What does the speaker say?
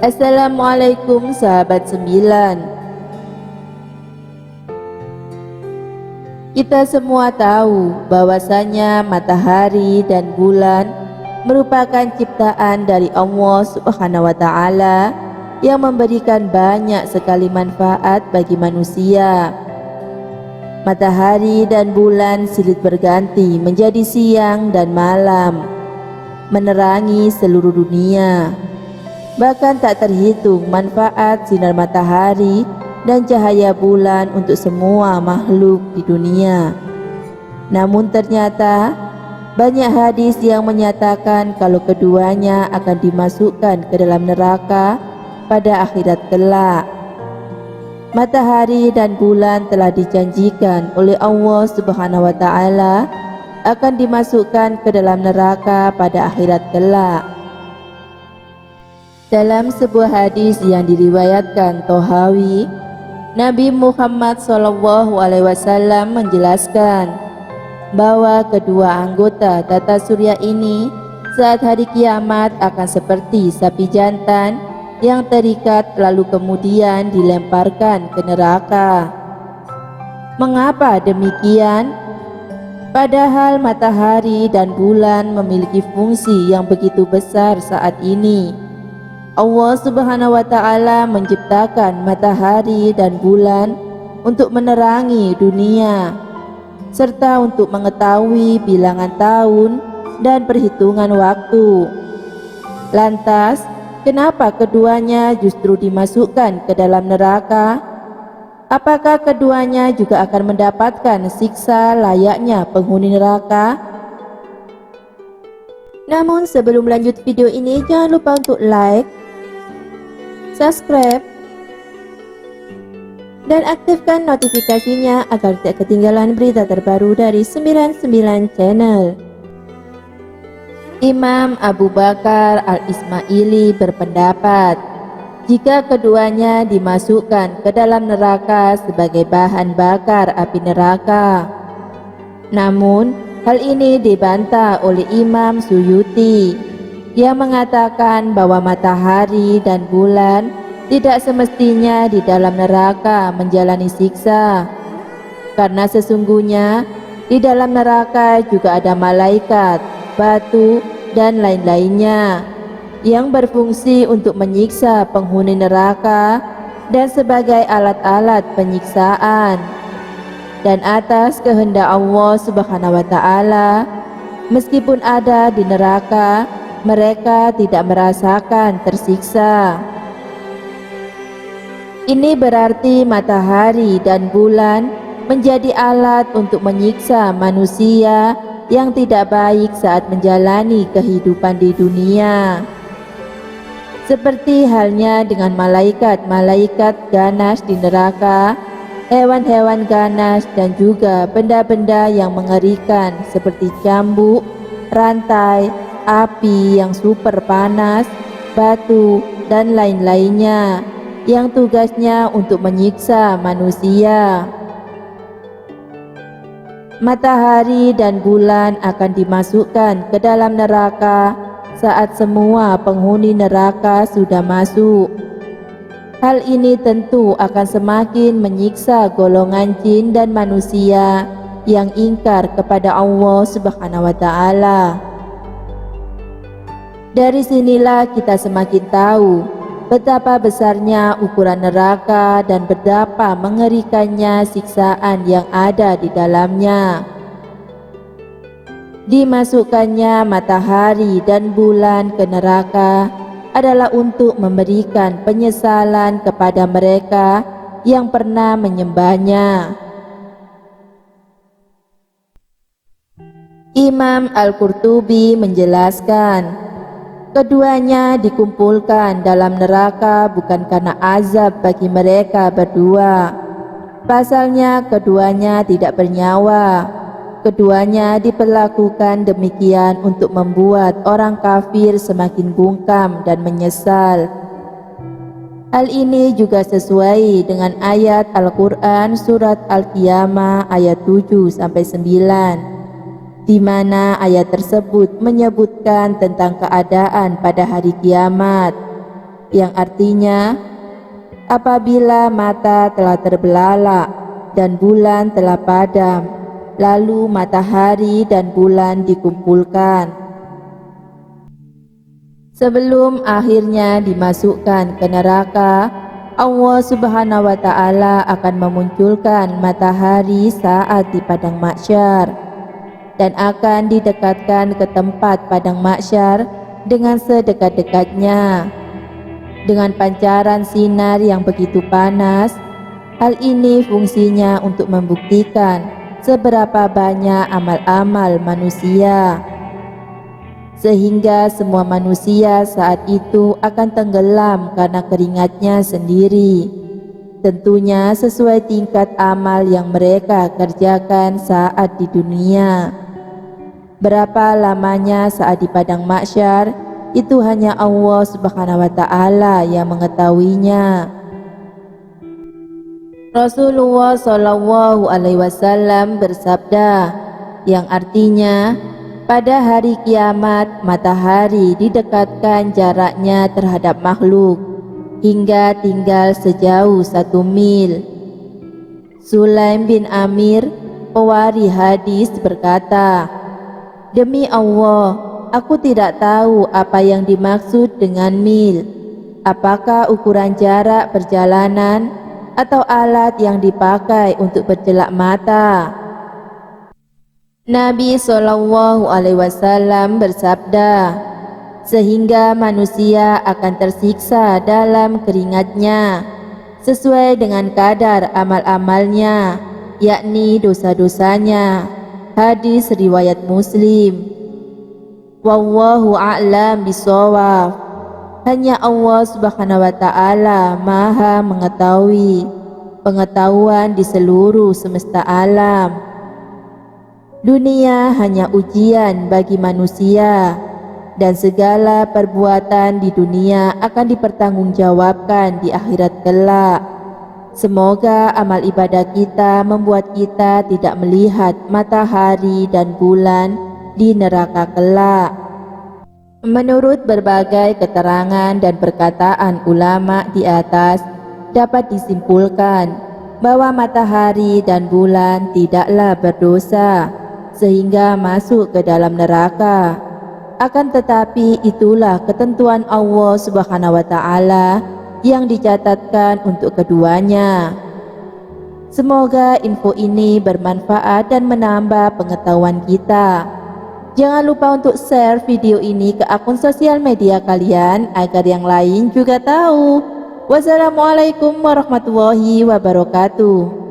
Assalamualaikum sahabat sembilan. Kita semua tahu bahwasanya matahari dan bulan merupakan ciptaan dari Allah Subhanahu wa Ta'ala yang memberikan banyak sekali manfaat bagi manusia. Matahari dan bulan silih berganti menjadi siang dan malam, menerangi seluruh dunia. Bahkan tak terhitung manfaat sinar matahari dan cahaya bulan untuk semua makhluk di dunia. Namun ternyata banyak hadis yang menyatakan kalau keduanya akan dimasukkan ke dalam neraka pada akhirat kelak. Matahari dan bulan telah dijanjikan oleh Allah Subhanahu wa Ta'ala akan dimasukkan ke dalam neraka pada akhirat kelak. Dalam sebuah hadis yang diriwayatkan Tohawi, Nabi Muhammad SAW menjelaskan bahwa kedua anggota tata surya ini saat hari kiamat akan seperti sapi jantan yang terikat lalu kemudian dilemparkan ke neraka. Mengapa demikian? Padahal matahari dan bulan memiliki fungsi yang begitu besar saat ini. Allah Subhanahu wa Ta'ala menciptakan matahari dan bulan untuk menerangi dunia serta untuk mengetahui bilangan tahun dan perhitungan waktu. Lantas, kenapa keduanya justru dimasukkan ke dalam neraka? Apakah keduanya juga akan mendapatkan siksa layaknya penghuni neraka? Namun sebelum lanjut video ini, jangan lupa untuk like, subscribe, dan aktifkan notifikasinya agar tidak ketinggalan berita terbaru dari 99 Channel. Imam Abu Bakar Al-Ismaili berpendapat jika keduanya dimasukkan ke dalam neraka sebagai bahan bakar api neraka. Namun hal ini dibantah oleh Imam Suyuti yang mengatakan bahwa matahari dan bulan tidak semestinya di dalam neraka menjalani siksa, karena sesungguhnya di dalam neraka juga ada malaikat, batu, dan lain-lainnya yang berfungsi untuk menyiksa penghuni neraka dan sebagai alat-alat penyiksaan. Dan atas kehendak Allah Subhanahu wa Ta'ala, meskipun ada di neraka, mereka tidak merasakan tersiksa. Ini berarti matahari dan bulan menjadi alat untuk menyiksa manusia yang tidak baik saat menjalani kehidupan di dunia. Seperti halnya dengan malaikat-malaikat ganas di neraka, hewan-hewan ganas, dan juga benda-benda yang mengerikan seperti cambuk, rantai, api yang super panas, batu, dan lain-lainnya yang tugasnya untuk menyiksa manusia. Matahari dan bulan akan dimasukkan ke dalam neraka saat semua penghuni neraka sudah masuk. Hal ini tentu akan semakin menyiksa golongan jin dan manusia yang ingkar kepada Allah Subhanahu wa Ta'ala. Dari sinilah kita semakin tahu betapa besarnya ukuran neraka dan betapa mengerikannya siksaan yang ada di dalamnya. Dimasukkannya matahari dan bulan ke neraka adalah untuk memberikan penyesalan kepada mereka yang pernah menyembahnya. Imam Al-Qurtubi menjelaskan, keduanya dikumpulkan dalam neraka bukan karena azab bagi mereka berdua. Pasalnya keduanya tidak bernyawa. Keduanya diperlakukan demikian untuk membuat orang kafir semakin bungkam dan menyesal. Hal ini juga sesuai dengan ayat Al-Quran surat Al-Qiyamah ayat 7-9. Di mana ayat tersebut menyebutkan tentang keadaan pada hari kiamat. yang artinya apabila mata telah terbelalak dan bulan telah padam, lalu matahari dan bulan dikumpulkan. Sebelum akhirnya dimasukkan ke neraka, Allah Subhanahu wa Ta'ala akan memunculkan matahari saat di padang mahsyar dan akan didekatkan ke tempat padang mahsyar dengan sedekat-dekatnya. Dengan pancaran sinar yang begitu panas, hal ini fungsinya untuk membuktikan seberapa banyak amal-amal manusia, sehingga semua manusia saat itu akan tenggelam karena keringatnya sendiri, tentunya sesuai tingkat amal yang mereka kerjakan saat di dunia. Berapa lamanya saat di padang mahsyar, itu hanya Allah Subhanahu wa Ta'ala yang mengetahuinya. Rasulullah Shallallahu Alaihi Wasallam bersabda, yang artinya pada hari kiamat matahari didekatkan jaraknya terhadap makhluk hingga tinggal sejauh 1 mil. Sulaim bin Amir, pewaris hadis, berkata, "Demi Allah, aku tidak tahu apa yang dimaksud dengan mil. Apakah ukuran jarak perjalanan atau alat yang dipakai untuk berjelak mata?" Nabi Shallallahu Alaihi Wasallam bersabda, "Sehingga manusia akan tersiksa dalam keringatnya sesuai dengan kadar amal-amalnya, yakni dosa-dosanya." Hadis riwayat Muslim. Wallahu a'lam bishawab. Hanya Allah Subhanahu wa Ta'ala Maha mengetahui pengetahuan di seluruh semesta alam. Dunia hanya ujian bagi manusia, dan segala perbuatan di dunia akan dipertanggungjawabkan di akhirat kelak. Semoga amal ibadah kita membuat kita tidak melihat matahari dan bulan di neraka kelak. Menurut berbagai keterangan dan perkataan ulama di atas, dapat disimpulkan bahwa matahari dan bulan tidaklah berdosa sehingga masuk ke dalam neraka. Akan tetapi itulah ketentuan Allah Subhanahu wa Ta'ala yang dicatatkan untuk keduanya. Semoga info ini bermanfaat dan menambah pengetahuan kita. Jangan lupa untuk share video ini ke akun sosial media kalian agar yang lain juga tahu. Wassalamualaikum warahmatullahi wabarakatuh.